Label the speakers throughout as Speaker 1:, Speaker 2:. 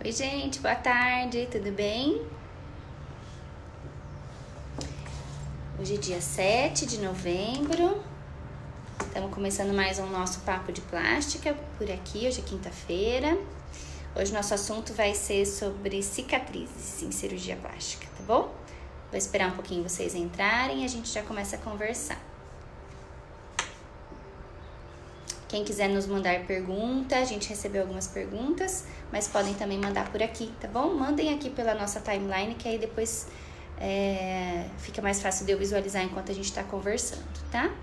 Speaker 1: Oi, gente, boa tarde, tudo bem? Hoje é dia 7 de novembro, estamos começando mais um nosso papo de plástica por aqui, hoje é quinta-feira. Hoje nosso assunto vai ser sobre cicatrizes em cirurgia plástica, tá bom? Vou esperar um pouquinho vocês entrarem e a gente já começa a conversar. Quem quiser nos mandar pergunta, a gente recebeu algumas perguntas, mas podem também mandar por aqui, tá bom? Mandem aqui pela nossa timeline, que aí depois fica mais fácil de eu visualizar enquanto a gente tá conversando, tá?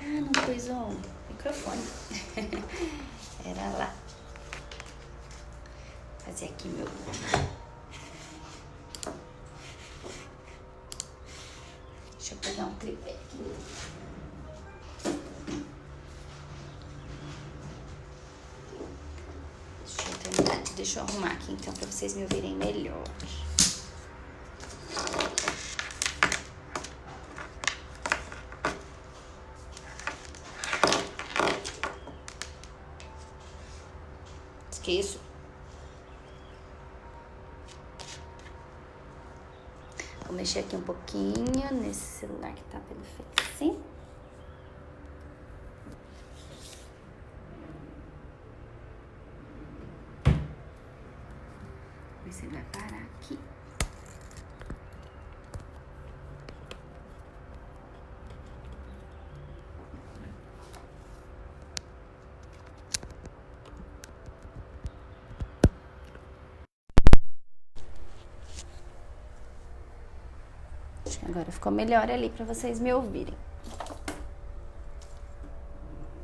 Speaker 1: Ah, não pus o microfone. Era lá. Vou fazer aqui meu... Deixa eu pegar um tripé aqui. Deixa eu arrumar aqui então pra vocês me ouvirem melhor. Esqueço. Vou mexer aqui um pouquinho nesse celular que tá pelo Face. Ver se ele vai parar aqui. Acho que agora ficou melhor ali pra vocês me ouvirem.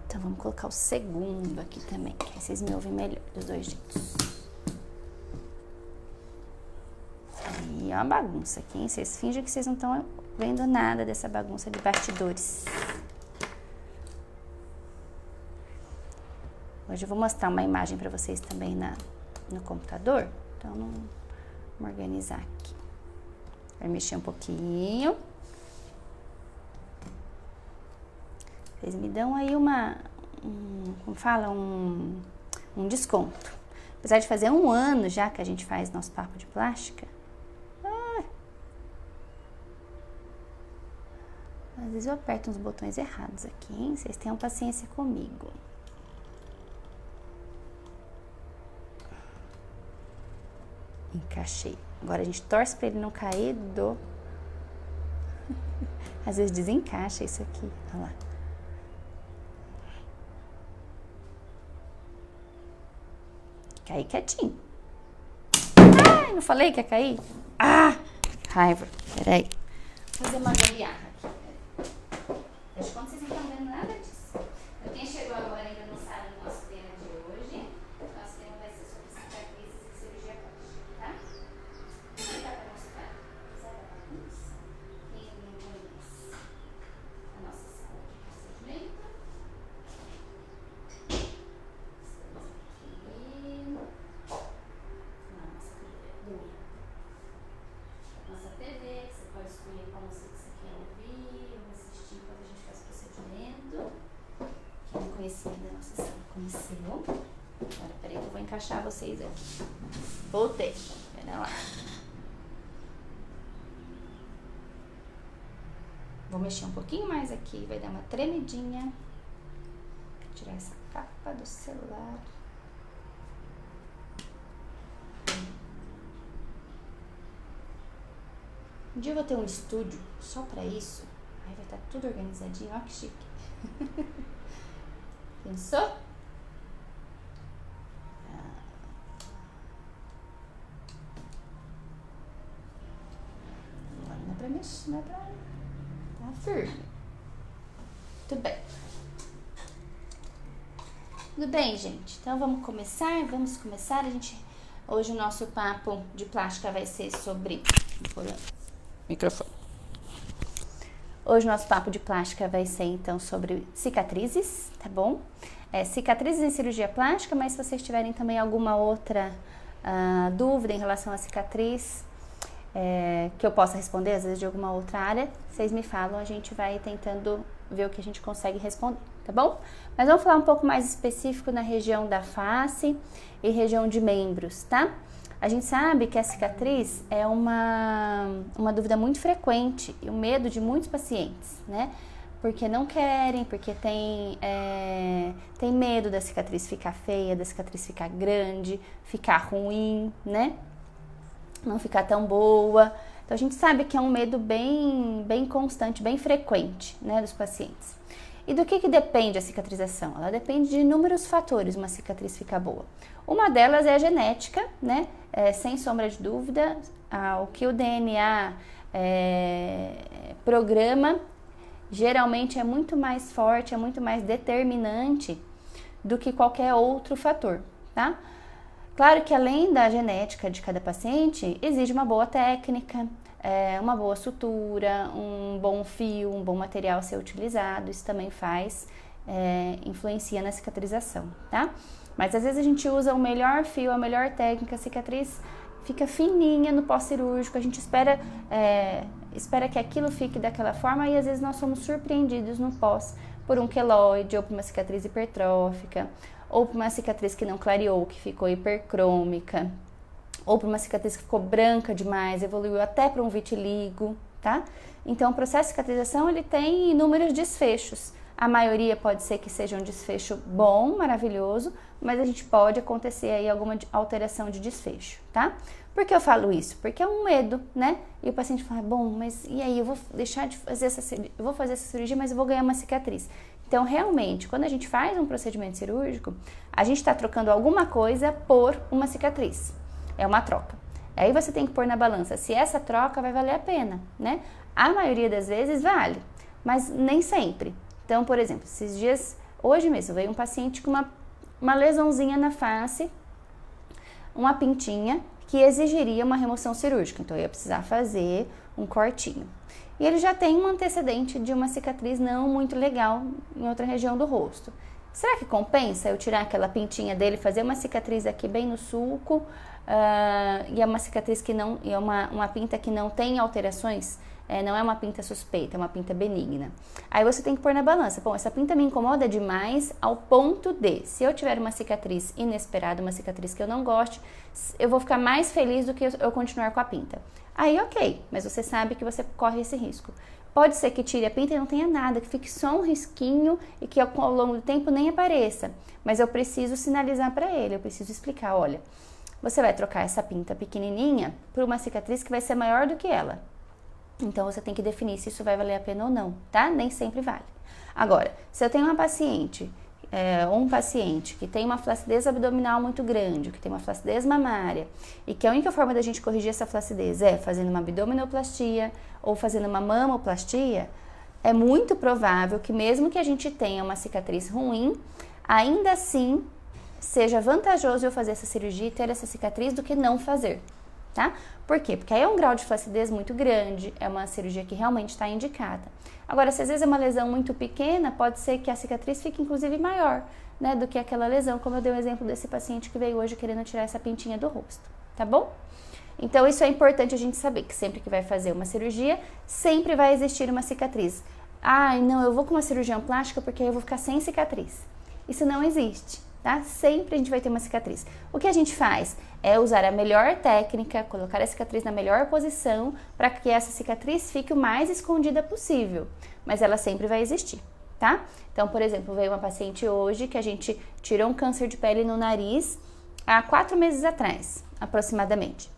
Speaker 1: Então vamos colocar o segundo aqui também, que aí vocês me ouvem melhor dos dois jeitos. E é uma bagunça aqui, hein? Vocês fingem que vocês não estão vendo nada dessa bagunça de bastidores. Hoje eu vou mostrar uma imagem pra vocês também no computador. Então, vamos organizar aqui. Vai mexer um pouquinho. Vocês me dão aí como fala, um desconto. Apesar de fazer 1 ano já que a gente faz nosso papo de plástica. Às vezes eu aperto uns botões errados aqui, hein? Vocês tenham paciência comigo. Encaixei. Agora a gente torce pra ele não cair Às vezes desencaixa isso aqui, olha lá. Cair quietinho. Ai, não falei que ia cair? Ah, raiva. Peraí. Vou fazer uma gambiarra aqui. Acho que quando vocês não estão vendo nada disso. Quem chegou agora ainda não sabe o nosso tema de hoje. O nosso tema vai ser sobre cicatrizes e cirurgia plástica, tá? Não dá pra mostrar. Sabe a bagunça? Quem não conhece a nossa sala de procedimento? Estamos aqui na nossa TV, que você pode escolher qual música que você quer ouvir ou assistir enquanto a gente faz o procedimento. Quem não conhecia ainda a nossa sala conheceu. Agora, peraí que eu vou encaixar vocês aqui. Voltei. Pera lá. Vou mexer um pouquinho mais aqui, vai dar uma tremidinha. Vou tirar essa capa do celular. Um dia eu vou ter um estúdio só pra isso. Aí vai estar tudo organizadinho. Olha que chique. Pensou? Agora não é pra mexer, não é pra... Tá firme. Tudo bem. Tudo bem, gente? Então vamos começar. Hoje o nosso papo de plástica vai ser sobre... Microfone. Hoje o nosso papo de plástica vai ser então sobre cicatrizes, tá bom? Cicatrizes em cirurgia plástica, mas se vocês tiverem também alguma outra dúvida em relação à cicatriz, que eu possa responder, às vezes de alguma outra área, vocês me falam, a gente vai tentando ver o que a gente consegue responder, tá bom? Mas vamos falar um pouco mais específico na região da face e região de membros, tá? A gente sabe que a cicatriz é uma dúvida muito frequente e o medo de muitos pacientes, né? Porque não querem, porque tem medo da cicatriz ficar feia, da cicatriz ficar grande, ficar ruim, né? Não ficar tão boa. Então a gente sabe que é um medo bem constante, bem frequente, né, dos pacientes. E do que depende a cicatrização? Ela depende de inúmeros fatores uma cicatriz ficar boa. Uma delas é a genética, né? Sem sombra de dúvida, o que o DNA programa geralmente é muito mais forte, é muito mais determinante do que qualquer outro fator, tá? Claro que além da genética de cada paciente, exige uma boa técnica, uma boa sutura, um bom fio, um bom material a ser utilizado, isso também influencia na cicatrização, tá? Mas às vezes a gente usa o melhor fio, a melhor técnica, a cicatriz fica fininha no pós-cirúrgico, a gente espera que aquilo fique daquela forma e às vezes nós somos surpreendidos no pós por um queloide ou por uma cicatriz hipertrófica, ou por uma cicatriz que não clareou, que ficou hipercrômica, ou por uma cicatriz que ficou branca demais, evoluiu até para um vitiligo, tá? Então o processo de cicatrização ele tem inúmeros desfechos. A maioria pode ser que seja um desfecho bom, maravilhoso, mas a gente pode acontecer aí alguma alteração de desfecho, tá? Por que eu falo isso? Porque é um medo, né? E o paciente fala, bom, mas e aí, eu vou deixar de fazer eu vou fazer essa cirurgia, mas eu vou ganhar uma cicatriz. Então, realmente, quando a gente faz um procedimento cirúrgico, a gente está trocando alguma coisa por uma cicatriz. É uma troca. Aí você tem que pôr na balança se essa troca vai valer a pena, né? A maioria das vezes vale, mas nem sempre. Então, por exemplo, esses dias, hoje mesmo, veio um paciente com uma lesãozinha na face, uma pintinha, que exigiria uma remoção cirúrgica. Então, eu ia precisar fazer um cortinho. E ele já tem um antecedente de uma cicatriz não muito legal em outra região do rosto. Será que compensa eu tirar aquela pintinha dele, fazer uma cicatriz aqui bem no sulco, e é uma cicatriz que não, é uma pinta que não tem alterações, não é uma pinta suspeita, é uma pinta benigna. Aí você tem que pôr na balança, bom, essa pinta me incomoda demais ao ponto de, se eu tiver uma cicatriz inesperada, uma cicatriz que eu não goste, eu vou ficar mais feliz do que eu continuar com a pinta. Aí ok, mas você sabe que você corre esse risco. Pode ser que tire a pinta e não tenha nada, que fique só um risquinho e que ao longo do tempo nem apareça. Mas eu preciso sinalizar para ele, eu preciso explicar, olha, você vai trocar essa pinta pequenininha por uma cicatriz que vai ser maior do que ela. Então você tem que definir se isso vai valer a pena ou não, tá? Nem sempre vale. Agora, se eu tenho uma paciente ou um paciente que tem uma flacidez abdominal muito grande, que tem uma flacidez mamária, e que a única forma da gente corrigir essa flacidez é fazendo uma abdominoplastia ou fazendo uma mamoplastia, é muito provável que mesmo que a gente tenha uma cicatriz ruim, ainda assim seja vantajoso eu fazer essa cirurgia e ter essa cicatriz do que não fazer, tá? Por quê? Porque aí é um grau de flacidez muito grande, é uma cirurgia que realmente está indicada. Agora, se às vezes é uma lesão muito pequena, pode ser que a cicatriz fique inclusive maior, né, do que aquela lesão, como eu dei o exemplo desse paciente que veio hoje querendo tirar essa pintinha do rosto, tá bom? Então, isso é importante a gente saber, que sempre que vai fazer uma cirurgia, sempre vai existir uma cicatriz. Ai, não, eu vou com uma cirurgiã plástica porque aí eu vou ficar sem cicatriz. Isso não existe, tá? Sempre a gente vai ter uma cicatriz. O que a gente faz é usar a melhor técnica, colocar a cicatriz na melhor posição para que essa cicatriz fique o mais escondida possível, mas ela sempre vai existir, tá? Então, por exemplo, veio uma paciente hoje que a gente tirou um câncer de pele no nariz há 4 meses atrás, aproximadamente.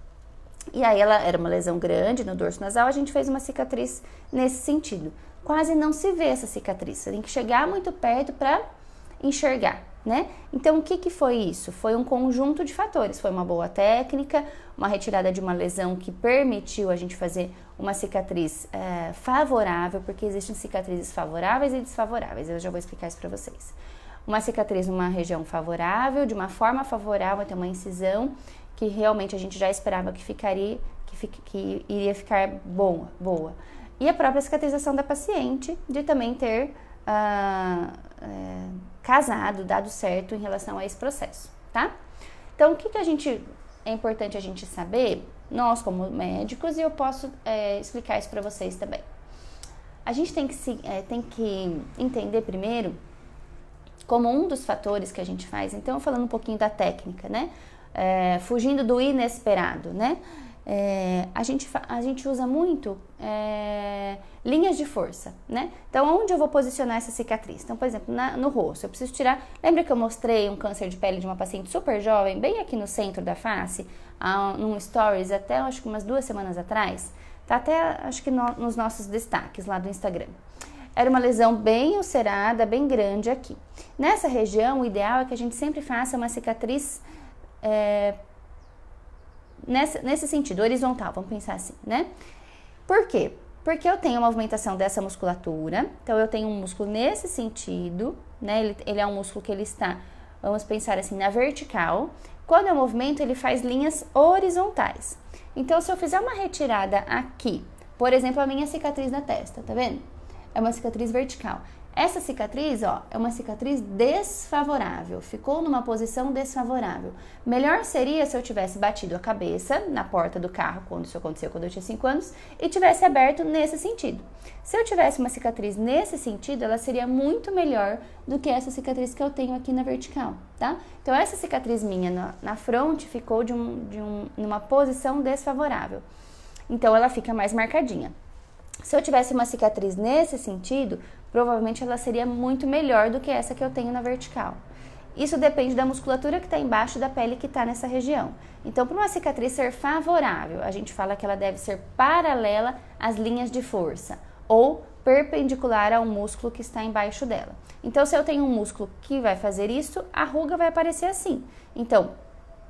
Speaker 1: E aí ela era uma lesão grande no dorso nasal, a gente fez uma cicatriz nesse sentido. Quase não se vê essa cicatriz, você tem que chegar muito perto para enxergar, né? Então, o que foi isso? Foi um conjunto de fatores. Foi uma boa técnica, uma retirada de uma lesão que permitiu a gente fazer uma cicatriz favorável, porque existem cicatrizes favoráveis e desfavoráveis. Eu já vou explicar isso para vocês. Uma cicatriz numa região favorável, de uma forma favorável, tem uma incisão que realmente a gente já esperava que ficaria, que iria ficar boa. E a própria cicatrização da paciente, de também ter casado, dado certo em relação a esse processo, tá? Então, o que a gente é importante a gente saber, nós como médicos, e eu posso explicar isso para vocês também. A gente tem que entender primeiro como um dos fatores que a gente faz, então falando um pouquinho da técnica, né? Fugindo do inesperado, né? A gente usa muito linhas de força, né? Então, onde eu vou posicionar essa cicatriz? Então, por exemplo, no rosto, eu preciso tirar... Lembra que eu mostrei um câncer de pele de uma paciente super jovem, bem aqui no centro da face, num stories, até acho que umas 2 semanas atrás? Tá até, acho que nos nossos destaques lá do Instagram. Era uma lesão bem ulcerada, bem grande aqui. Nessa região, o ideal é que a gente sempre faça uma cicatriz... nesse sentido, horizontal, vamos pensar assim, né? Por quê? Porque eu tenho a movimentação dessa musculatura, então eu tenho um músculo nesse sentido, né? Ele é um músculo que ele está, vamos pensar assim, na vertical. Quando eu movimento, ele faz linhas horizontais. Então, se eu fizer uma retirada aqui, por exemplo, a minha cicatriz na testa, tá vendo? É uma cicatriz vertical. Essa cicatriz, ó, é uma cicatriz desfavorável, ficou numa posição desfavorável. Melhor seria se eu tivesse batido a cabeça na porta do carro, quando isso aconteceu quando eu tinha 5 anos, e tivesse aberto nesse sentido. Se eu tivesse uma cicatriz nesse sentido, ela seria muito melhor do que essa cicatriz que eu tenho aqui na vertical, tá? Então, essa cicatriz minha na fronte ficou numa posição desfavorável. Então, ela fica mais marcadinha. Se eu tivesse uma cicatriz nesse sentido, provavelmente ela seria muito melhor do que essa que eu tenho na vertical. Isso depende da musculatura que está embaixo da pele que está nessa região. Então, para uma cicatriz ser favorável, a gente fala que ela deve ser paralela às linhas de força ou perpendicular ao músculo que está embaixo dela. Então, se eu tenho um músculo que vai fazer isso, a ruga vai aparecer assim. Então,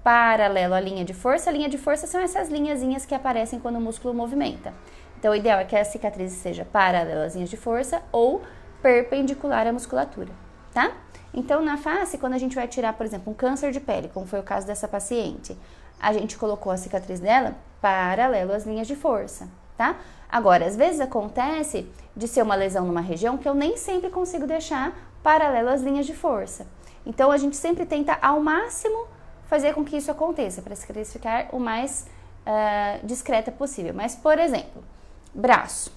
Speaker 1: paralelo à linha de força são essas linhazinhas que aparecem quando o músculo movimenta. Então, o ideal é que a cicatriz seja paralela às linhas de força ou perpendicular à musculatura, tá? Então, na face, quando a gente vai tirar, por exemplo, um câncer de pele, como foi o caso dessa paciente, a gente colocou a cicatriz dela paralelo às linhas de força, tá? Agora, às vezes acontece de ser uma lesão numa região que eu nem sempre consigo deixar paralelo às linhas de força. Então, a gente sempre tenta, ao máximo, fazer com que isso aconteça, para a cicatriz ficar o mais discreta possível. Mas, por exemplo, braço.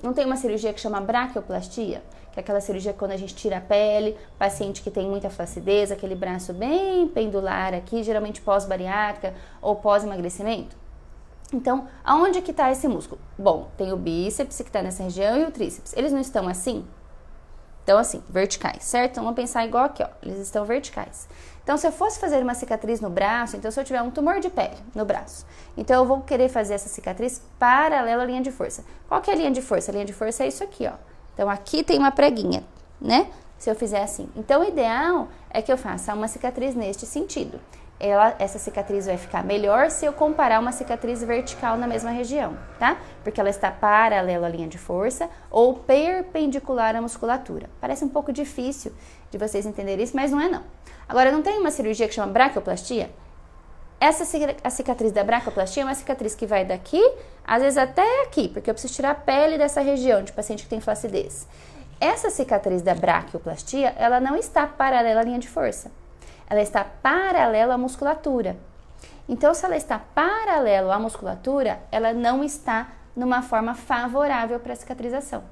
Speaker 1: Não tem uma cirurgia que chama braquioplastia? Que é aquela cirurgia quando a gente tira a pele, paciente que tem muita flacidez, aquele braço bem pendular aqui, geralmente pós-bariátrica ou pós-emagrecimento. Então, aonde que está esse músculo? Bom, tem o bíceps que está nessa região e o tríceps. Eles não estão assim? Estão assim, verticais, certo? Então, vamos pensar igual aqui, ó. Eles estão verticais. Então, se eu fosse fazer uma cicatriz no braço, então se eu tiver um tumor de pele no braço, então eu vou querer fazer essa cicatriz paralela à linha de força. Qual que é a linha de força? A linha de força é isso aqui, ó. Então, aqui tem uma preguinha, né? Se eu fizer assim. Então, o ideal é que eu faça uma cicatriz neste sentido. Essa cicatriz vai ficar melhor se eu comparar uma cicatriz vertical na mesma região, tá? Porque ela está paralela à linha de força ou perpendicular à musculatura. Parece um pouco difícil de vocês entenderem isso, mas não é não. Agora, não tem uma cirurgia que chama braquioplastia? A cicatriz da braquioplastia é uma cicatriz que vai daqui, às vezes até aqui, porque eu preciso tirar a pele dessa região de paciente que tem flacidez. Essa cicatriz da braquioplastia, ela não está paralela à linha de força. Ela está paralela à musculatura. Então, se ela está paralelo à musculatura, ela não está numa forma favorável para a cicatrização.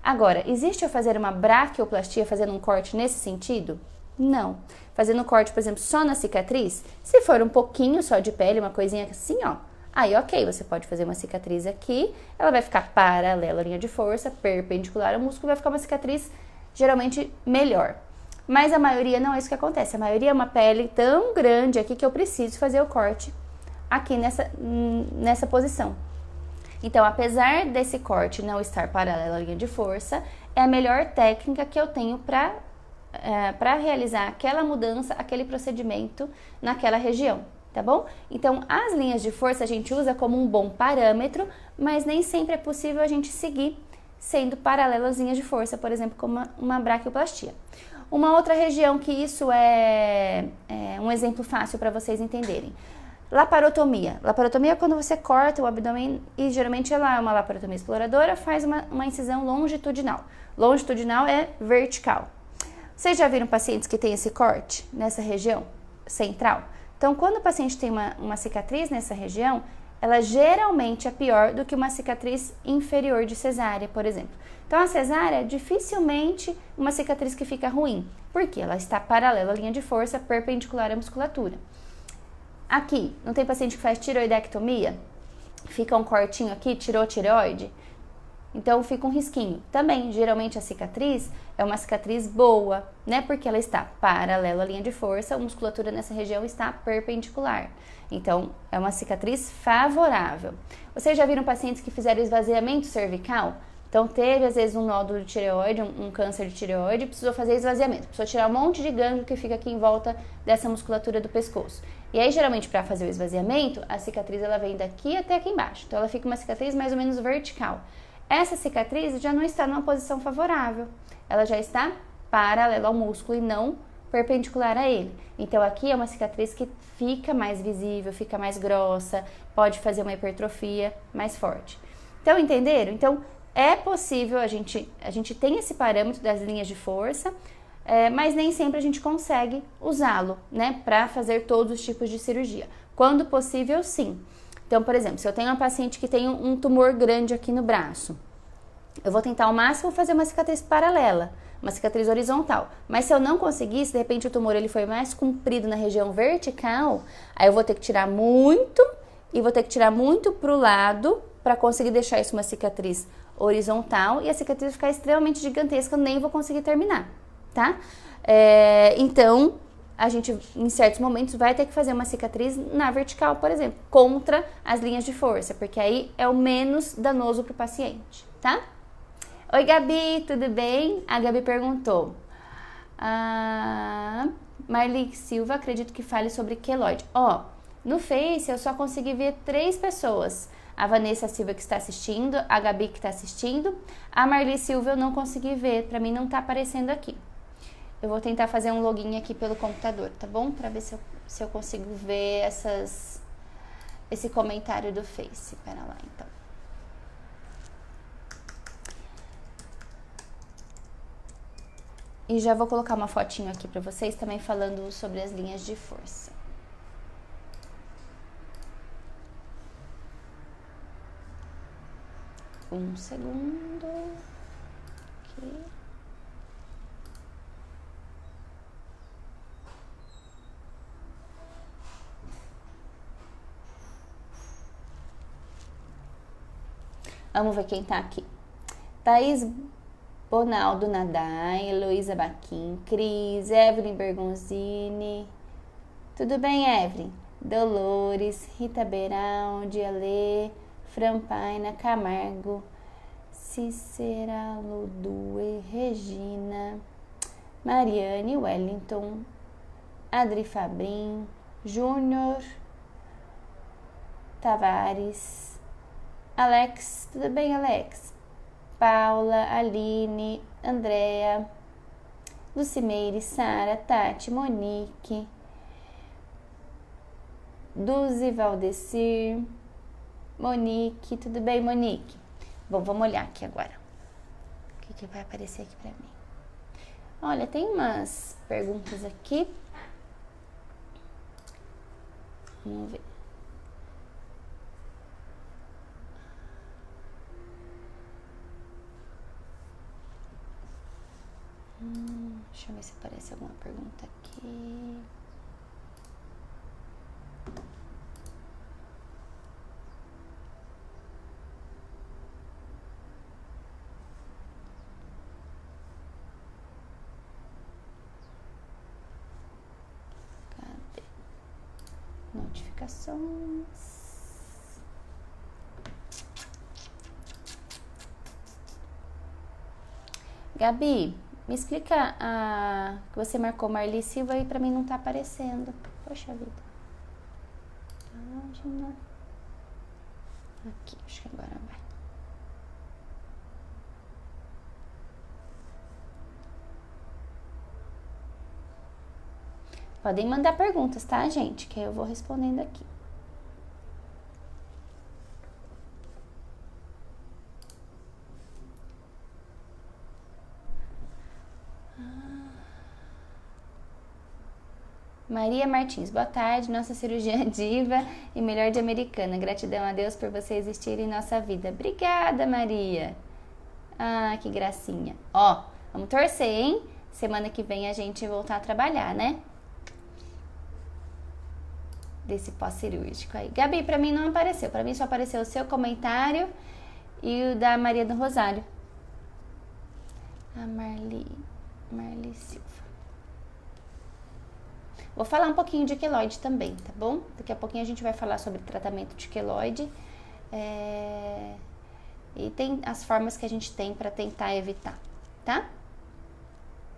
Speaker 1: Agora, existe eu fazer uma braquioplastia fazendo um corte nesse sentido? Não. Fazendo um corte, por exemplo, só na cicatriz, se for um pouquinho só de pele, uma coisinha assim, ó, aí ok, você pode fazer uma cicatriz aqui, ela vai ficar paralela à linha de força, perpendicular ao músculo, vai ficar uma cicatriz geralmente melhor. Mas a maioria não é isso que acontece. A maioria é uma pele tão grande aqui que eu preciso fazer o corte aqui nessa posição. Então, apesar desse corte não estar paralelo à linha de força, é a melhor técnica que eu tenho para realizar aquela mudança, aquele procedimento naquela região, tá bom? Então, as linhas de força a gente usa como um bom parâmetro, mas nem sempre é possível a gente seguir sendo paralelo às linhas de força, por exemplo, como uma braquioplastia. Uma outra região que isso é um exemplo fácil para vocês entenderem. Laparotomia. Laparotomia é quando você corta o abdômen e geralmente ela é uma laparotomia exploradora, faz uma incisão longitudinal. Longitudinal é vertical. Vocês já viram pacientes que têm esse corte nessa região central? Então, quando o paciente tem uma cicatriz nessa região, ela geralmente é pior do que uma cicatriz inferior de cesárea, por exemplo. Então, a cesárea, dificilmente uma cicatriz que fica ruim, porque ela está paralela à linha de força, perpendicular à musculatura. Aqui, não tem paciente que faz tiroidectomia? Fica um cortinho aqui, tirou tireoide? Então, fica um risquinho. Também, geralmente, a cicatriz é uma cicatriz boa, né? Porque ela está paralela à linha de força, a musculatura nessa região está perpendicular. Então, é uma cicatriz favorável. Vocês já viram pacientes que fizeram esvaziamento cervical? Então, teve, às vezes, um nódulo de tireoide, um câncer de tireoide, precisou fazer esvaziamento. Precisou tirar um monte de gânglio que fica aqui em volta dessa musculatura do pescoço. E aí, geralmente, para fazer o esvaziamento, a cicatriz ela vem daqui até aqui embaixo. Então, ela fica uma cicatriz mais ou menos vertical. Essa cicatriz já não está numa posição favorável. Ela já está paralela ao músculo e não perpendicular a ele. Então, aqui é uma cicatriz que fica mais visível, fica mais grossa, pode fazer uma hipertrofia mais forte. Então, entenderam? Então, é possível, a gente tem esse parâmetro das linhas de força, mas nem sempre a gente consegue usá-lo, né, para fazer todos os tipos de cirurgia. Quando possível, sim. Então, por exemplo, se eu tenho uma paciente que tem um tumor grande aqui no braço, eu vou tentar ao máximo fazer uma cicatriz paralela, uma cicatriz horizontal. Mas se eu não conseguir, se de repente o tumor ele foi mais comprido na região vertical, aí eu vou ter que tirar muito e vou ter que tirar muito para o lado para conseguir deixar isso uma cicatriz horizontal e a cicatriz ficar extremamente gigantesca, eu nem vou conseguir terminar, tá? Então, a gente, em certos momentos, vai ter que fazer uma cicatriz na vertical, por exemplo, contra as linhas de força, porque aí é o menos danoso para o paciente, tá? Oi, Gabi, tudo bem? A Gabi perguntou. Marli Silva, acredito que fale sobre queloide. No Face eu só consegui ver 3 pessoas. A Vanessa Silva que está assistindo, a Gabi que está assistindo, a Marli Silva eu não consegui ver, para mim não está aparecendo aqui. Eu vou tentar fazer um login aqui pelo computador, tá bom? Para ver se eu consigo ver esse comentário do Face. Pera lá, então. E já vou colocar uma fotinho aqui para vocês também falando sobre as linhas de força. Um segundo. Aqui. Vamos ver quem tá aqui. Thaís Bonaldo Nadai, Heloísa Baquim, Cris, Evelyn Bergonzini. Tudo bem, Evelyn? Dolores, Rita Beraldi, Alê, Fran Paina, Camargo, Cícera Ludue, Regina, Mariane, Wellington, Adri Fabrim, Júnior Tavares, Alex, tudo bem, Alex? Paula, Aline, Andréa, Lucimeire, Sara, Tati, Monique, Duzi, Valdecir, Monique, tudo bem, Monique? Bom, vamos olhar aqui agora. O que vai aparecer aqui pra mim? Olha, tem umas perguntas aqui. Vamos ver. Deixa eu ver se aparece alguma pergunta aqui. Cadê? Notificações. Gabi, me explica que você marcou Marli Silva e pra mim não tá aparecendo. Poxa vida. Página. Aqui, acho que agora vai. Podem mandar perguntas, tá, gente? Que eu vou respondendo aqui. Maria Martins, boa tarde, nossa cirurgiã diva e melhor de Americana. Gratidão a Deus por você existir em nossa vida. Obrigada, Maria. Ah, que gracinha. Ó, vamos torcer, hein? Semana que vem a gente voltar a trabalhar, né? Desse pós-cirúrgico aí. Gabi, pra mim não apareceu. Pra mim só apareceu o seu comentário e o da Maria do Rosário. A Marli Silva. Vou falar um pouquinho de queloide também, tá bom? Daqui a pouquinho a gente vai falar sobre tratamento de queloide. E tem as formas que a gente tem pra tentar evitar, tá?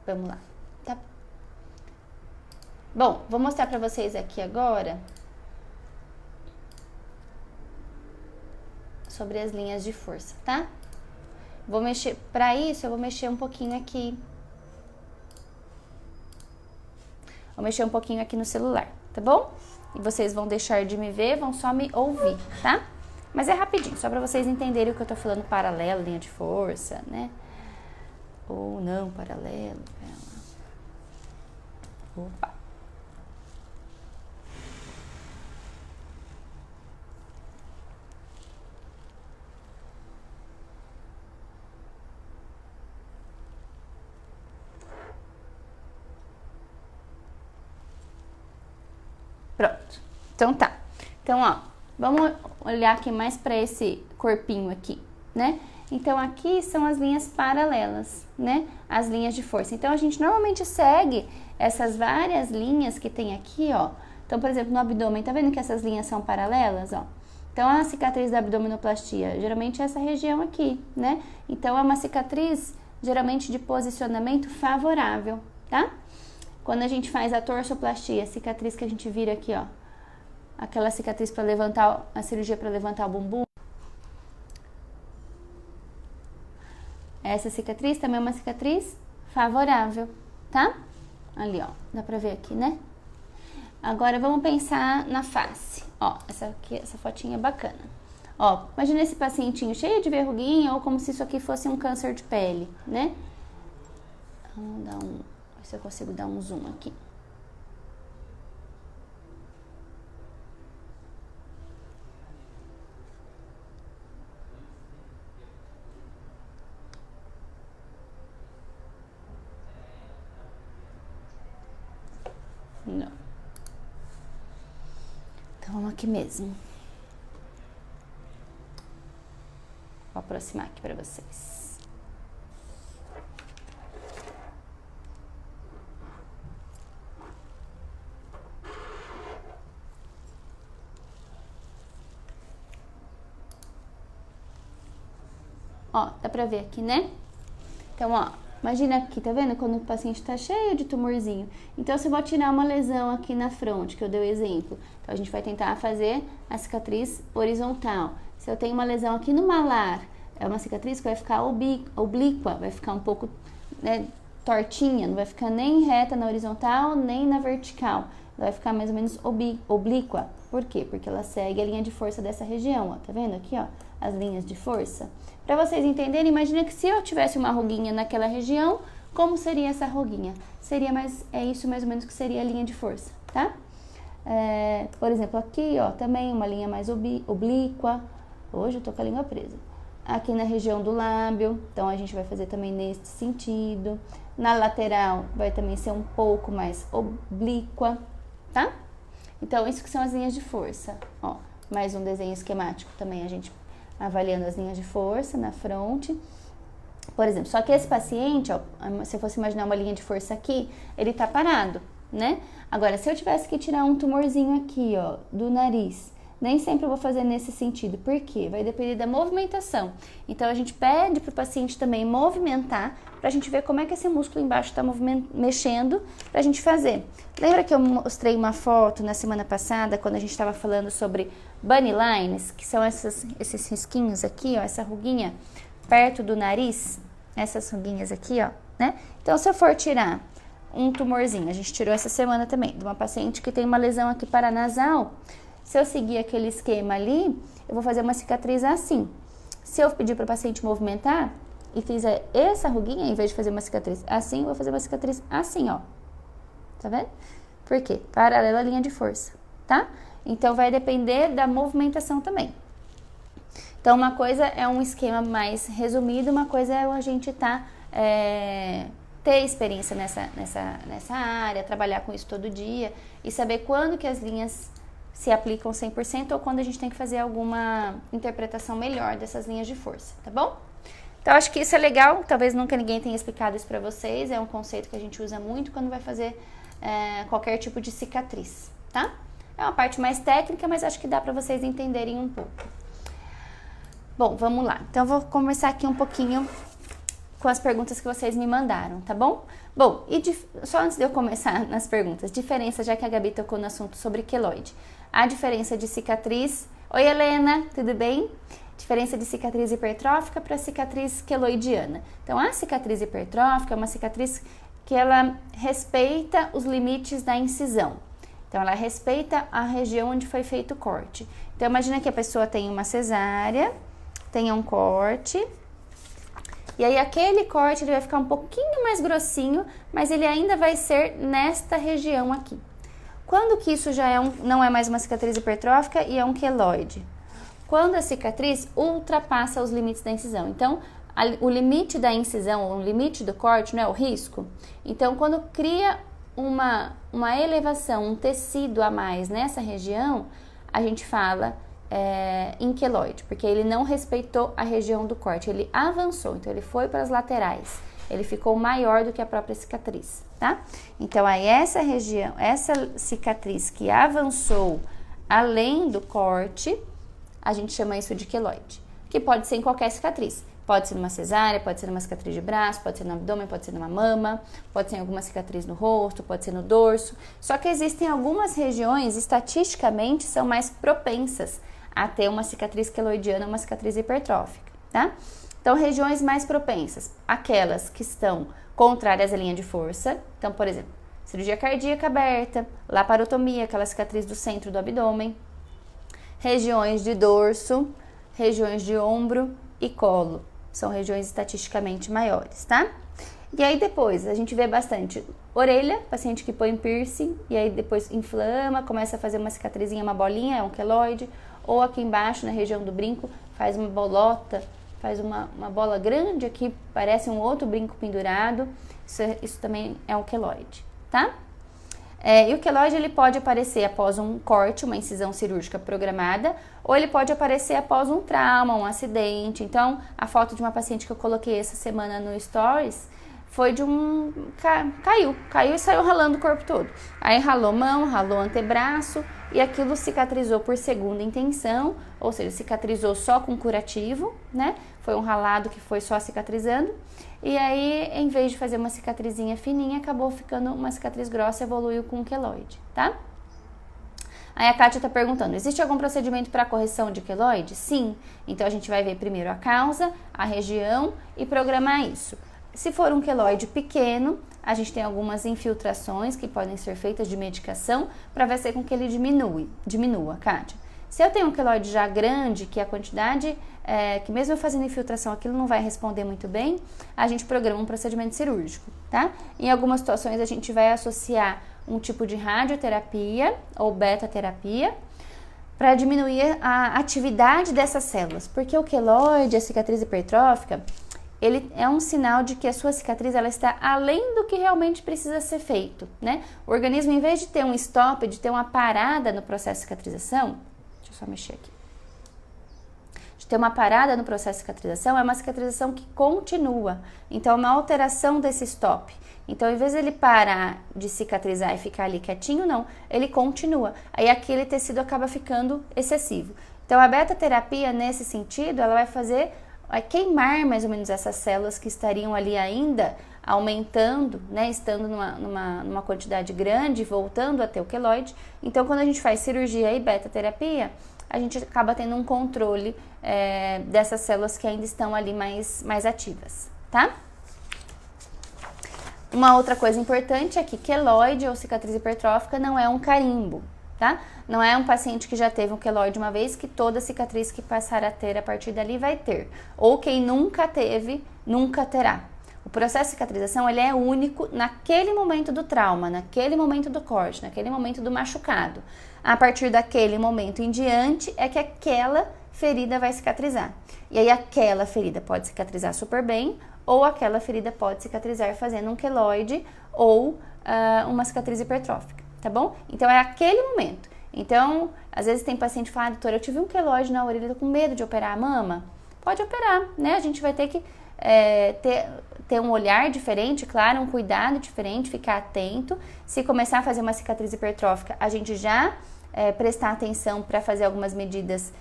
Speaker 1: Vamos lá, tá? Bom, vou mostrar pra vocês aqui agora sobre as linhas de força, tá? Vou mexer, pra isso eu vou mexer um pouquinho aqui. Vou mexer um pouquinho aqui no celular, tá bom? E vocês vão deixar de me ver, vão só me ouvir, tá? Mas é rapidinho, só pra vocês entenderem o que eu tô falando, paralelo, linha de força, né? Ou não, paralelo. Opa. Pronto. Então tá. Então, ó, vamos olhar aqui mais para esse corpinho aqui, né? Então, aqui são as linhas paralelas, né? As linhas de força. Então, a gente normalmente segue essas várias linhas que tem aqui, ó. Então, por exemplo, no abdômen, tá vendo que essas linhas são paralelas, ó? Então, a cicatriz da abdominoplastia, geralmente é essa região aqui, né? Então, é uma cicatriz, geralmente, de posicionamento favorável, tá? Quando a gente faz a torsoplastia, a cicatriz que a gente vira aqui, ó, aquela cicatriz para levantar, a cirurgia para levantar o bumbum. Essa cicatriz também é uma cicatriz favorável, tá? Ali, ó, dá pra ver aqui, né? Agora vamos pensar na face. Ó, essa fotinha é bacana. Ó, imagina esse pacientinho cheio de verruguinha ou como se isso aqui fosse um câncer de pele, né? Vamos dar ver se eu consigo dar um zoom aqui. Não. Então vamos aqui mesmo. Vou aproximar aqui para vocês. Ó, dá pra ver aqui, né? Então, ó, imagina aqui, tá vendo? Quando o paciente tá cheio de tumorzinho. Então, se eu vou tirar uma lesão aqui na fronte, que eu dei o exemplo, então a gente vai tentar fazer a cicatriz horizontal. Se eu tenho uma lesão aqui no malar, é uma cicatriz que vai ficar oblíqua, vai ficar um pouco, né, tortinha, não vai ficar nem reta na horizontal, nem na vertical. Ela vai ficar mais ou menos oblíqua. Por quê? Porque ela segue a linha de força dessa região, ó. Tá vendo aqui, ó? As linhas de força. Para vocês entenderem, imagina que se eu tivesse uma ruguinha naquela região, como seria essa ruguinha? É isso mais ou menos que seria a linha de força, tá? Por exemplo, aqui, ó, também uma linha mais oblíqua. Hoje eu tô com a língua presa. Aqui na região do lábio, então a gente vai fazer também nesse sentido. Na lateral vai também ser um pouco mais oblíqua, tá? Então, isso que são as linhas de força. Ó, mais um desenho esquemático também, a gente avaliando as linhas de força na fronte. Por exemplo, só que esse paciente, ó, se eu fosse imaginar uma linha de força aqui, ele tá parado, né? Agora, se eu tivesse que tirar um tumorzinho aqui, ó, do nariz, nem sempre eu vou fazer nesse sentido. Por quê? Vai depender da movimentação. Então, a gente pede pro paciente também movimentar pra gente ver como é que esse músculo embaixo tá mexendo pra gente fazer. Lembra que eu mostrei uma foto na semana passada, quando a gente estava falando sobre bunny lines, que são esses risquinhos aqui, ó, essa ruguinha perto do nariz, essas ruguinhas aqui, ó, né? Então, se eu for tirar um tumorzinho, a gente tirou essa semana também, de uma paciente que tem uma lesão aqui paranasal. Se eu seguir aquele esquema ali, eu vou fazer uma cicatriz assim. Se eu pedir para o paciente movimentar e fizer essa ruguinha, em vez de fazer uma cicatriz assim, eu vou fazer uma cicatriz assim, ó. Tá vendo? Por quê? Paralela à linha de força, tá? Então, vai depender da movimentação também. Então, uma coisa é um esquema mais resumido, uma coisa é a gente ter experiência nessa área, trabalhar com isso todo dia e saber quando que as linhas se aplicam 100% ou quando a gente tem que fazer alguma interpretação melhor dessas linhas de força, tá bom? Então, acho que isso é legal, talvez nunca ninguém tenha explicado isso pra vocês, é um conceito que a gente usa muito quando vai fazer qualquer tipo de cicatriz, tá? É uma parte mais técnica, mas acho que dá pra vocês entenderem um pouco. Bom, vamos lá. Então, eu vou começar aqui um pouquinho com as perguntas que vocês me mandaram, tá bom? Bom, só antes de eu começar nas perguntas, diferença, já que a Gabi tocou no assunto sobre queloide. A diferença de cicatriz... Oi, Helena, tudo bem? Diferença de cicatriz hipertrófica para cicatriz queloidiana. Então, a cicatriz hipertrófica é uma cicatriz que ela respeita os limites da incisão. Então, ela respeita a região onde foi feito o corte. Então, imagina que a pessoa tem uma cesárea, tenha um corte, e aí aquele corte ele vai ficar um pouquinho mais grossinho, mas ele ainda vai ser nesta região aqui. Quando que isso já não é mais uma cicatriz hipertrófica e é um queloide? Quando a cicatriz ultrapassa os limites da incisão. Então, o limite da incisão, o limite do corte, não é o risco? Então, quando cria uma elevação, um tecido a mais nessa região, a gente fala em queloide, porque ele não respeitou a região do corte, ele avançou, então ele foi para as laterais, ele ficou maior do que a própria cicatriz, tá? Então, aí essa região, essa cicatriz que avançou além do corte, a gente chama isso de queloide, que pode ser em qualquer cicatriz. Pode ser numa cesárea, pode ser numa cicatriz de braço, pode ser no abdômen, pode ser numa mama, pode ser em alguma cicatriz no rosto, pode ser no dorso. Só que existem algumas regiões, estatisticamente, são mais propensas a ter uma cicatriz queloidiana, uma cicatriz hipertrófica, tá? Então, regiões mais propensas, aquelas que estão contrárias à linha de força. Então, por exemplo, cirurgia cardíaca aberta, laparotomia, aquela cicatriz do centro do abdômen, regiões de dorso, regiões de ombro e colo. São regiões estatisticamente maiores, tá? E aí depois a gente vê bastante orelha, paciente que põe piercing e aí depois inflama, começa a fazer uma cicatrizinha, uma bolinha, é um queloide. Ou aqui embaixo na região do brinco faz uma bolota, faz uma bola grande aqui, parece um outro brinco pendurado. Isso também é um queloide, tá? E o queloide ele pode aparecer após um corte, uma incisão cirúrgica programada, ou ele pode aparecer após um trauma, um acidente. Então, a foto de uma paciente que eu coloquei essa semana no Stories foi de caiu e saiu ralando o corpo todo. Aí ralou mão, ralou antebraço e aquilo cicatrizou por segunda intenção, ou seja, cicatrizou só com curativo, né? Foi um ralado que foi só cicatrizando. E aí, em vez de fazer uma cicatrizinha fininha, acabou ficando uma cicatriz grossa e evoluiu com um queloide, tá? Aí a Kátia tá perguntando, existe algum procedimento para correção de queloide? Sim. Então, a gente vai ver primeiro a causa, a região e programar isso. Se for um queloide pequeno, a gente tem algumas infiltrações que podem ser feitas de medicação para fazer com que ele diminua, Kátia. Se eu tenho um queloide já grande, que a quantidade, que mesmo eu fazendo infiltração aquilo não vai responder muito bem, a gente programa um procedimento cirúrgico, tá? Em algumas situações a gente vai associar um tipo de radioterapia ou beta-terapia para diminuir a atividade dessas células, porque o queloide, a cicatriz hipertrófica, ele é um sinal de que a sua cicatriz ela está além do que realmente precisa ser feito, né? O organismo, em vez de ter um stop, de ter uma parada no processo de cicatrização, deixa eu só mexer aqui, de ter uma parada no processo de cicatrização, é uma cicatrização que continua, então é uma alteração desse stop. Então, em vez de ele parar de cicatrizar e ficar ali quietinho, não, ele continua. Aí aquele tecido acaba ficando excessivo. Então, a beta-terapia, nesse sentido, ela vai queimar mais ou menos essas células que estariam ali ainda aumentando, né, estando numa quantidade grande, voltando a ter o queloide. Então, quando a gente faz cirurgia e beta-terapia, a gente acaba tendo um controle dessas células que ainda estão ali mais ativas, tá? Uma outra coisa importante é que queloide ou cicatriz hipertrófica não é um carimbo, tá? Não é um paciente que já teve um queloide uma vez que toda cicatriz que passar a ter a partir dali vai ter. Ou quem nunca teve, nunca terá. O processo de cicatrização, ele é único naquele momento do trauma, naquele momento do corte, naquele momento do machucado. A partir daquele momento em diante é que aquela ferida vai cicatrizar. E aí aquela ferida pode cicatrizar super bem, ou aquela ferida pode cicatrizar fazendo um queloide ou uma cicatriz hipertrófica, tá bom? Então é aquele momento. Então, às vezes tem paciente que fala, doutora, eu tive um queloide na orelha, tô com medo de operar a mama. Pode operar, né? A gente vai ter que ter um olhar diferente, claro, um cuidado diferente, ficar atento. Se começar a fazer uma cicatriz hipertrófica, a gente já prestar atenção para fazer algumas medidas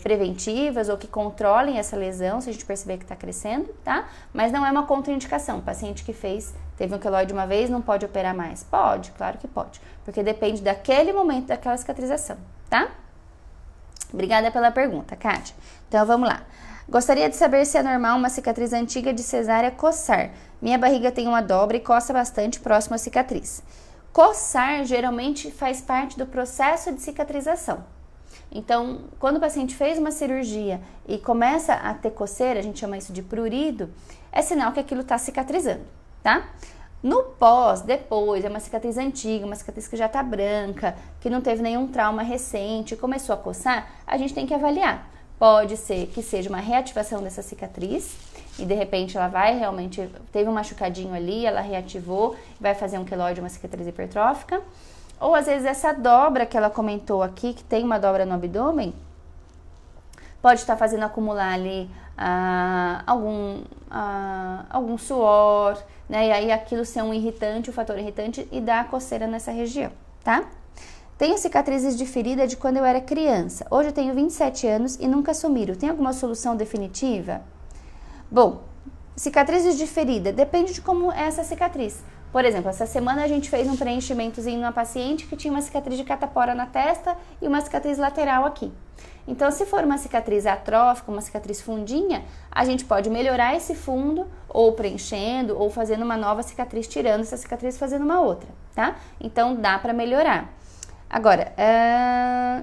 Speaker 1: preventivas ou que controlem essa lesão, se a gente perceber que está crescendo, tá? Mas não é uma contraindicação. O paciente que teve um queloide uma vez, não pode operar mais? Pode, claro que pode, porque depende daquele momento daquela cicatrização, tá? Obrigada pela pergunta, Kátia. Então, vamos lá. Gostaria de saber se é normal uma cicatriz antiga de cesárea coçar. Minha barriga tem uma dobra e coça bastante próximo à cicatriz. Coçar geralmente faz parte do processo de cicatrização. Então, quando o paciente fez uma cirurgia e começa a ter coceira, a gente chama isso de prurido, é sinal que aquilo está cicatrizando, tá? No pós, depois, é uma cicatriz antiga, uma cicatriz que já está branca, que não teve nenhum trauma recente, começou a coçar, a gente tem que avaliar. Pode ser que seja uma reativação dessa cicatriz e de repente ela vai realmente, teve um machucadinho ali, ela reativou, vai fazer um queloide, uma cicatriz hipertrófica. Ou às vezes essa dobra que ela comentou aqui, que tem uma dobra no abdômen, pode estar fazendo acumular ali algum suor, né? E aí aquilo ser um irritante, um fator irritante e dar coceira nessa região, tá? Tenho cicatrizes de ferida de quando eu era criança. Hoje eu tenho 27 anos e nunca sumiram. Tem alguma solução definitiva? Bom, cicatrizes de ferida, depende de como é essa cicatriz. Por exemplo, essa semana a gente fez um preenchimentozinho numa paciente que tinha uma cicatriz de catapora na testa e uma cicatriz lateral aqui. Então, se for uma cicatriz atrófica, uma cicatriz fundinha, a gente pode melhorar esse fundo, ou preenchendo, ou fazendo uma nova cicatriz, tirando essa cicatriz e fazendo uma outra, tá? Então, dá pra melhorar. Agora,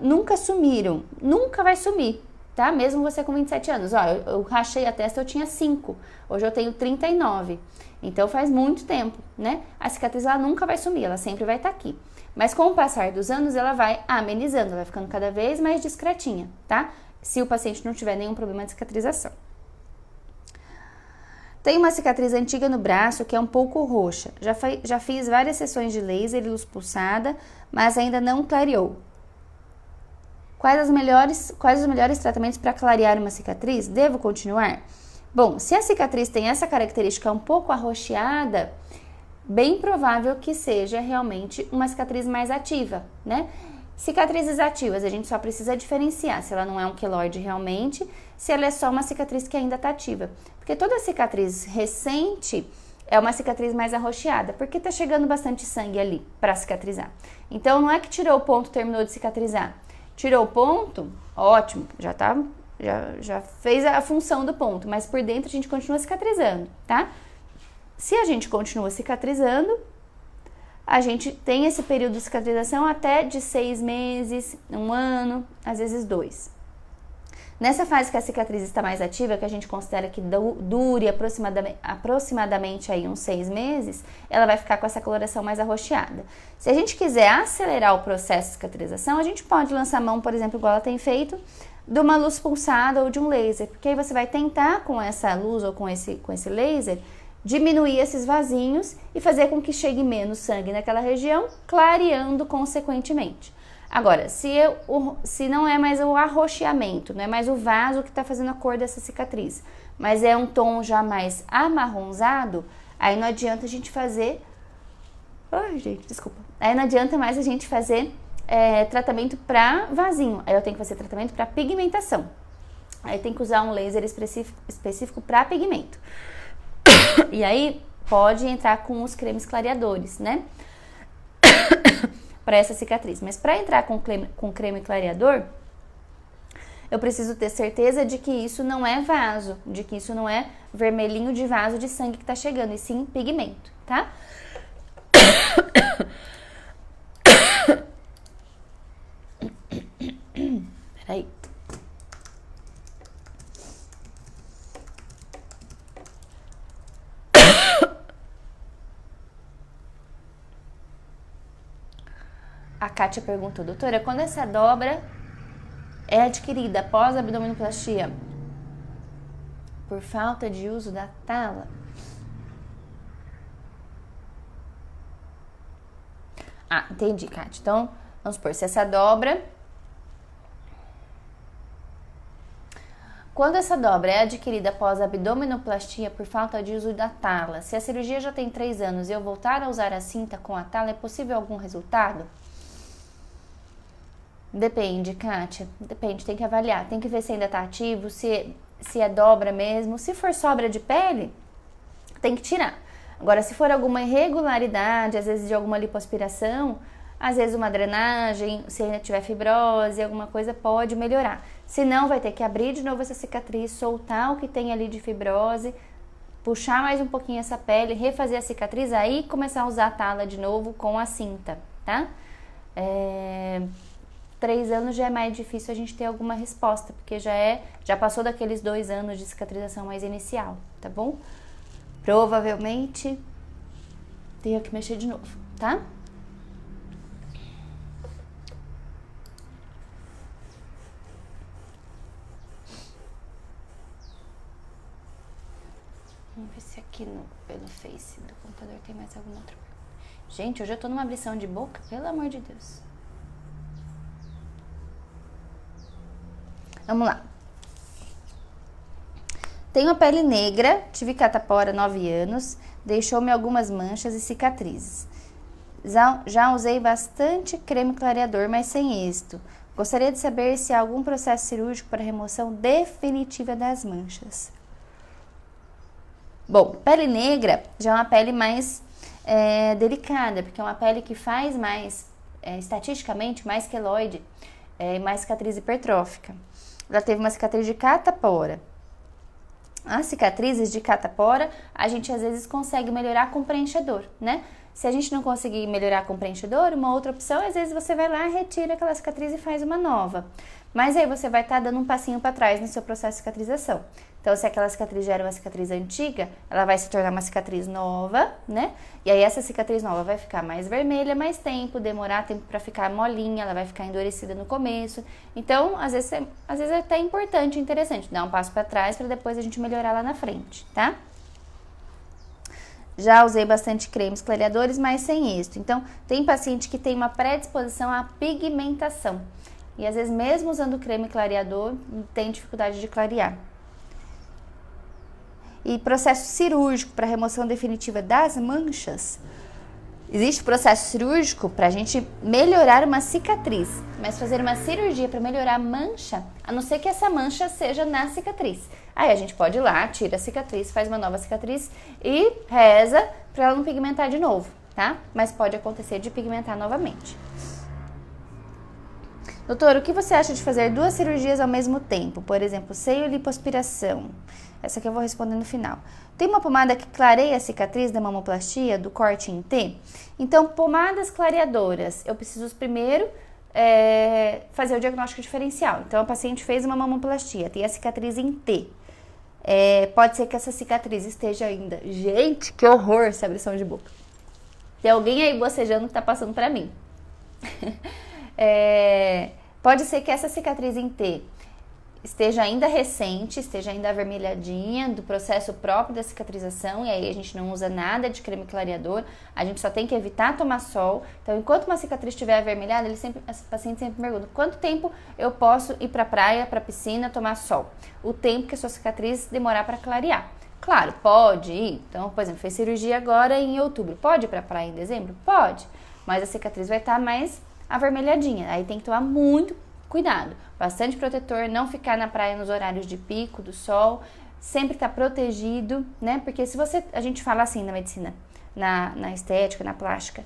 Speaker 1: nunca sumiram, nunca vai sumir, tá? Mesmo você com 27 anos. Ó, eu rachei a testa, eu tinha 5, hoje eu tenho 39. Então faz muito tempo, né? A cicatriz ela nunca vai sumir, ela sempre vai estar aqui. Mas com o passar dos anos, ela vai amenizando, ela vai ficando cada vez mais discretinha, tá? Se o paciente não tiver nenhum problema de cicatrização. Tem uma cicatriz antiga no braço que é um pouco roxa. Já fiz várias sessões de laser e luz pulsada, mas ainda não clareou. Quais os melhores tratamentos para clarear uma cicatriz? Devo continuar? Bom, se a cicatriz tem essa característica um pouco arroxeada, bem provável que seja realmente uma cicatriz mais ativa, né? Cicatrizes ativas, a gente só precisa diferenciar se ela não é um queloide realmente, se ela é só uma cicatriz que ainda está ativa. Porque toda cicatriz recente é uma cicatriz mais arroxeada, porque está chegando bastante sangue ali para cicatrizar. Então, não é que tirou o ponto e terminou de cicatrizar. Tirou o ponto, ótimo, já fez a função do ponto, mas por dentro a gente continua cicatrizando, tá? Se a gente continua cicatrizando, a gente tem esse período de cicatrização até de 6 meses, 1 ano, às vezes 2. Nessa fase que a cicatriz está mais ativa, que a gente considera que dure aproximadamente aí uns 6 meses, ela vai ficar com essa coloração mais arroxeada. Se a gente quiser acelerar o processo de cicatrização, a gente pode lançar mão, por exemplo, igual ela tem feito, de uma luz pulsada ou de um laser, porque aí você vai tentar com essa luz ou com esse laser diminuir esses vasinhos e fazer com que chegue menos sangue naquela região, clareando consequentemente. Agora, se não é mais o arroxeamento, não é mais o vaso que está fazendo a cor dessa cicatriz, mas é um tom já mais amarronzado, aí não adianta a gente fazer... Ai, gente, desculpa. Aí não adianta mais a gente fazer tratamento para vasinho. Aí eu tenho que fazer tratamento para pigmentação. Aí tem que usar um laser específico para pigmento. E aí pode entrar com os cremes clareadores, né? Para essa cicatriz. Mas para entrar com creme clareador, eu preciso ter certeza de que isso não é vaso, de que isso não é vermelhinho de vaso de sangue que tá chegando, e sim pigmento, tá? Peraí. Kátia perguntou, doutora, quando essa dobra é adquirida após a abdominoplastia por falta de uso da tala? Ah, entendi, Kátia. Então, vamos supor, se essa dobra... Quando essa dobra é adquirida após a abdominoplastia por falta de uso da tala, se a cirurgia já tem 3 anos e eu voltar a usar a cinta com a tala, é possível algum resultado? Depende, Kátia. Depende, tem que avaliar. Tem que ver se ainda está ativo, se é dobra mesmo. Se for sobra de pele, tem que tirar. Agora, se for alguma irregularidade, às vezes de alguma lipoaspiração, às vezes uma drenagem, se ainda tiver fibrose, alguma coisa pode melhorar. Se não, vai ter que abrir de novo essa cicatriz, soltar o que tem ali de fibrose, puxar mais um pouquinho essa pele, refazer a cicatriz, aí começar a usar a tala de novo com a cinta, tá? 3 anos já é mais difícil a gente ter alguma resposta, porque já passou daqueles 2 anos de cicatrização mais inicial, tá bom? Provavelmente tenho que mexer de novo, tá? Vamos ver se aqui pelo Face do computador tem mais alguma outra pergunta. Gente, hoje eu tô numa abrição de boca, pelo amor de Deus. Vamos lá. Tenho a pele negra, tive catapora há 9 anos, deixou-me algumas manchas e cicatrizes. Já usei bastante creme clareador, mas sem êxito. Gostaria de saber se há algum processo cirúrgico para remoção definitiva das manchas. Bom, pele negra já é uma pele mais delicada, porque é uma pele que faz mais, estatisticamente, mais queloide, mais cicatriz hipertrófica. Ela teve uma cicatriz de catapora. As cicatrizes de catapora, a gente às vezes consegue melhorar com preenchedor, né? Se a gente não conseguir melhorar com preenchedor, uma outra opção, às vezes você vai lá, retira aquela cicatriz e faz uma nova. Mas aí você vai estar dando um passinho para trás no seu processo de cicatrização. Então, se aquela cicatriz já era uma cicatriz antiga, ela vai se tornar uma cicatriz nova, né? E aí essa cicatriz nova vai ficar mais vermelha, mais tempo, demorar tempo para ficar molinha, ela vai ficar endurecida no começo. Então, às vezes é até importante, interessante, dar um passo para trás para depois a gente melhorar lá na frente, tá? Já usei bastante cremes clareadores, mas sem êxito. Então, tem paciente que tem uma predisposição à pigmentação. E às vezes, mesmo usando creme clareador, tem dificuldade de clarear. E processo cirúrgico para remoção definitiva das manchas. Existe processo cirúrgico para a gente melhorar uma cicatriz, mas fazer uma cirurgia para melhorar a mancha, a não ser que essa mancha seja na cicatriz. Aí a gente pode ir lá, tira a cicatriz, faz uma nova cicatriz e reza para ela não pigmentar de novo, tá? Mas pode acontecer de pigmentar novamente. Doutor, o que você acha de fazer 2 cirurgias ao mesmo tempo? Por exemplo, seio e lipoaspiração. Essa aqui eu vou responder no final. Tem uma pomada que clareia a cicatriz da mamoplastia, do corte em T? Então, pomadas clareadoras, eu preciso primeiro fazer o diagnóstico diferencial. Então, a paciente fez uma mamoplastia, tem a cicatriz em T. Pode ser que essa cicatriz esteja ainda... Gente, que horror essa abrição de boca. Tem alguém aí bocejando que tá passando pra mim. Pode ser que essa cicatriz em T esteja ainda recente, esteja ainda avermelhadinha do processo próprio da cicatrização, e aí a gente não usa nada de creme clareador, a gente só tem que evitar tomar sol. Então, enquanto uma cicatriz estiver avermelhada, esse paciente sempre pergunta: quanto tempo eu posso ir para a praia, para a piscina, tomar sol? O tempo que a sua cicatriz demorar para clarear. Claro, pode ir. Então, por exemplo, fez cirurgia agora em outubro, pode ir para a praia em dezembro? Pode, mas a cicatriz vai estar mais avermelhadinha, aí tem que tomar muito cuidado, bastante protetor, não ficar na praia nos horários de pico do sol, sempre estar protegido, né? Porque se a gente fala assim na medicina, na estética, na plástica,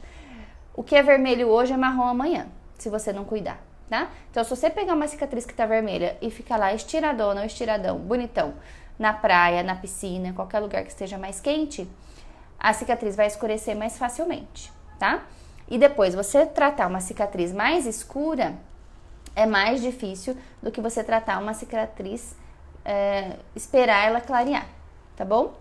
Speaker 1: o que é vermelho hoje é marrom amanhã, se você não cuidar, tá? Então, se você pegar uma cicatriz que tá vermelha e ficar lá estiradona ou estiradão, bonitão, na praia, na piscina, qualquer lugar que esteja mais quente, a cicatriz vai escurecer mais facilmente, tá? E depois, você tratar uma cicatriz mais escura é mais difícil do que você tratar uma cicatriz, esperar ela clarear, tá bom?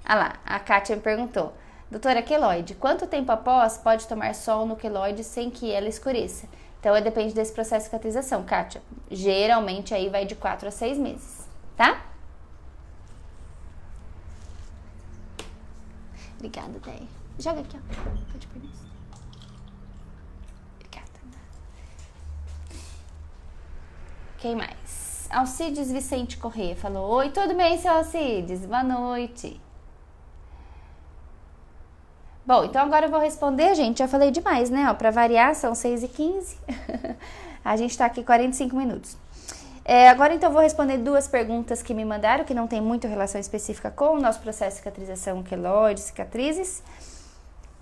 Speaker 1: Ah lá, a Kátia me perguntou, Doutora, queloide, quanto tempo após pode tomar sol no queloide sem que ela escureça? Então, depende desse processo de cicatrização, Kátia. Geralmente, aí vai de 4 a 6 meses, tá? Obrigada, Déia. Joga aqui, ó. Pode pôr isso. Obrigada. Quem mais? Alcides Vicente Corrêa falou: oi, tudo bem, seu Alcides? Boa noite. Bom, então agora eu vou responder, gente. Já falei demais, né? Ó, pra variar, são 6h15. A gente tá aqui 45 minutos. Agora, então, eu vou responder 2 perguntas que me mandaram, que não tem muita relação específica com o nosso processo de cicatrização, queloide, cicatrizes,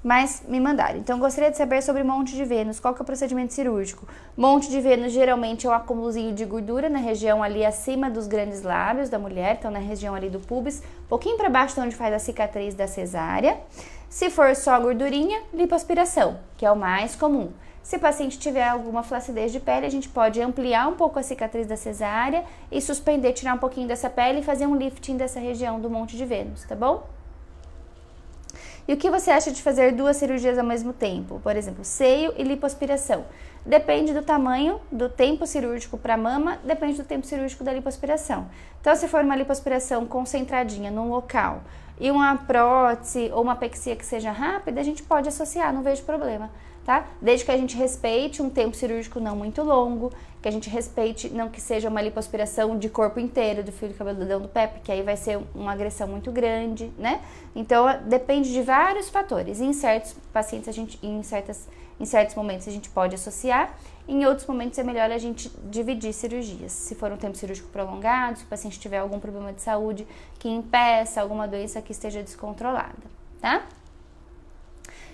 Speaker 1: mas me mandaram. Então, gostaria de saber sobre monte de Vênus. Qual que é o procedimento cirúrgico? Monte de Vênus, geralmente, é um acúmulozinho de gordura na região ali acima dos grandes lábios da mulher, então na região ali do púbis, um pouquinho para baixo de onde faz a cicatriz da cesárea. Se for só gordurinha, lipoaspiração, que é o mais comum. Se o paciente tiver alguma flacidez de pele, a gente pode ampliar um pouco a cicatriz da cesárea e suspender, tirar um pouquinho dessa pele e fazer um lifting dessa região do monte de Vênus, tá bom? E o que você acha de fazer 2 cirurgias ao mesmo tempo? Por exemplo, seio e lipoaspiração. Depende do tamanho, do tempo cirúrgico para mama, depende do tempo cirúrgico da lipoaspiração. Então, se for uma lipoaspiração concentradinha num local e uma prótese ou uma pexia que seja rápida, a gente pode associar, não vejo problema, tá? Desde que a gente respeite um tempo cirúrgico não muito longo, que a gente respeite, não que seja uma lipoaspiração de corpo inteiro, do fio de cabelo do pé, porque aí vai ser uma agressão muito grande, né? Então, depende de vários fatores. Em certos pacientes, em certos momentos a gente pode associar, em outros momentos é melhor a gente dividir cirurgias. Se for um tempo cirúrgico prolongado, se o paciente tiver algum problema de saúde que impeça alguma doença que esteja descontrolada, tá?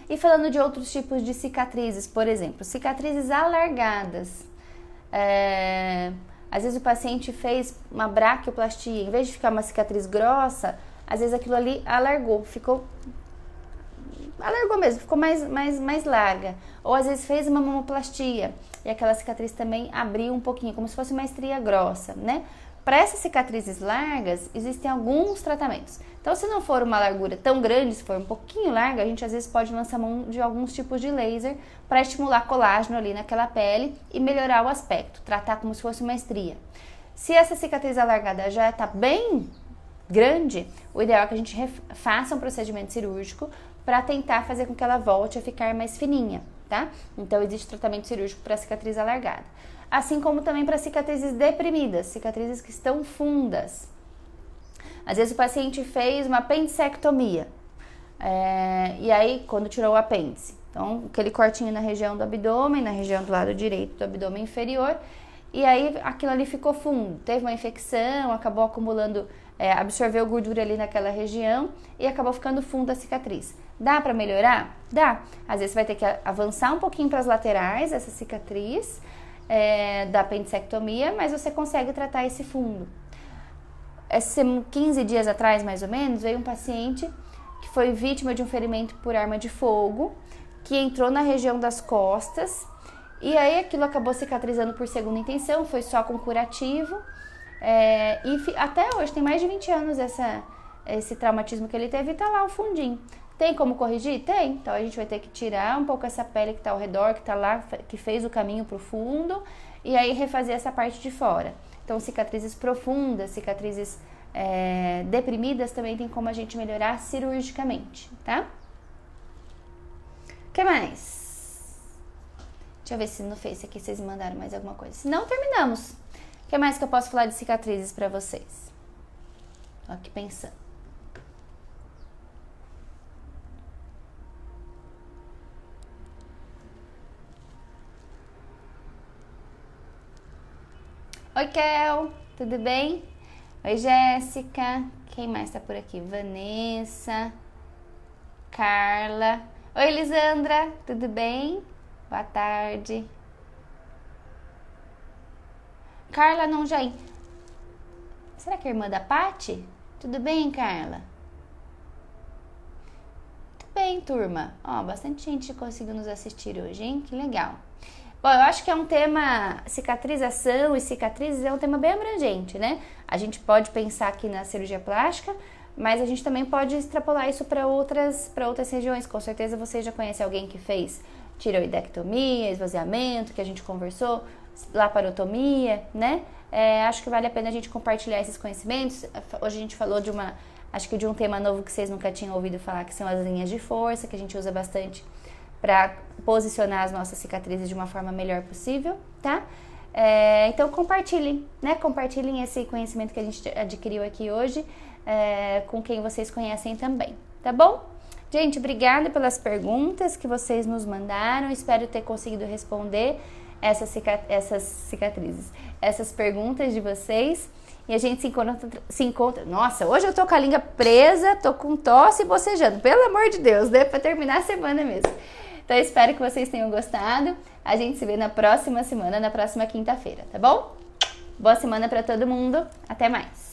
Speaker 1: E falando de outros tipos de cicatrizes, por exemplo, cicatrizes alargadas. Às vezes o paciente fez uma braquioplastia, em vez de ficar uma cicatriz grossa, às vezes aquilo ali alargou mesmo, ficou mais larga. Ou às vezes fez uma mamoplastia e aquela cicatriz também abriu um pouquinho, como se fosse uma estria grossa, né? Para essas cicatrizes largas, existem alguns tratamentos. Então, se não for uma largura tão grande, se for um pouquinho larga, a gente às vezes pode lançar mão de alguns tipos de laser para estimular colágeno ali naquela pele e melhorar o aspecto, tratar como se fosse uma estria. Se essa cicatriz alargada já está bem grande, o ideal é que a gente faça um procedimento cirúrgico para tentar fazer com que ela volte a ficar mais fininha, tá? Então, existe tratamento cirúrgico para cicatriz alargada. Assim como também para cicatrizes deprimidas, cicatrizes que estão fundas. Às vezes o paciente fez uma apendicectomia, e aí quando tirou o apêndice, então aquele cortinho na região do abdômen, na região do lado direito do abdômen inferior, e aí aquilo ali ficou fundo, teve uma infecção, acabou acumulando, absorveu gordura ali naquela região e acabou ficando fundo a cicatriz. Dá para melhorar? Dá. Às vezes vai ter que avançar um pouquinho para as laterais essa cicatriz, da apendicectomia, mas você consegue tratar esse fundo. 15 dias atrás, mais ou menos, veio um paciente que foi vítima de um ferimento por arma de fogo, que entrou na região das costas, e aí aquilo acabou cicatrizando por segunda intenção, foi só com curativo, e até hoje, tem mais de 20 anos esse traumatismo que ele teve, e tá lá o fundinho. Tem como corrigir? Tem. Então, a gente vai ter que tirar um pouco essa pele que tá ao redor, que tá lá, que fez o caminho pro fundo, e aí refazer essa parte de fora. Então, cicatrizes profundas, cicatrizes deprimidas, também tem como a gente melhorar cirurgicamente, tá? O que mais? Deixa eu ver se no Face aqui vocês me mandaram mais alguma coisa. Se não, terminamos. O que mais que eu posso falar de cicatrizes pra vocês? Tô aqui pensando. Oi, Kel, tudo bem? Oi, Jéssica. Quem mais tá por aqui? Vanessa, Carla. Oi, Lisandra, tudo bem? Boa tarde. Carla não Jaim. Será que é irmã da Paty? Tudo bem, Carla? Tudo bem, turma. Ó, bastante gente conseguiu nos assistir hoje, hein? Que legal. Bom, eu acho que é um tema, cicatrização e cicatrizes é um tema bem abrangente, né? A gente pode pensar aqui na cirurgia plástica, Mas a gente também pode extrapolar isso para outras regiões. Com certeza você já conhece alguém que fez tireoidectomia, esvaziamento, que a gente conversou, laparotomia, né? Acho que vale a pena a gente compartilhar esses conhecimentos. Hoje a gente falou de um tema novo que vocês nunca tinham ouvido falar, que são as linhas de força, que a gente usa bastante para posicionar as nossas cicatrizes de uma forma melhor possível, tá? Então compartilhem, né? Compartilhem esse conhecimento que a gente adquiriu aqui hoje com quem vocês conhecem também, tá bom? Gente, obrigada pelas perguntas que vocês nos mandaram. Espero ter conseguido responder essas cicatrizes, essas perguntas de vocês. E a gente se encontra. Nossa, hoje eu tô com a língua presa, tô com tosse e bocejando. Pelo amor de Deus, né? Pra terminar a semana mesmo. Então, eu espero que vocês tenham gostado. A gente se vê na próxima semana, na próxima quinta-feira, tá bom? Boa semana pra todo mundo. Até mais.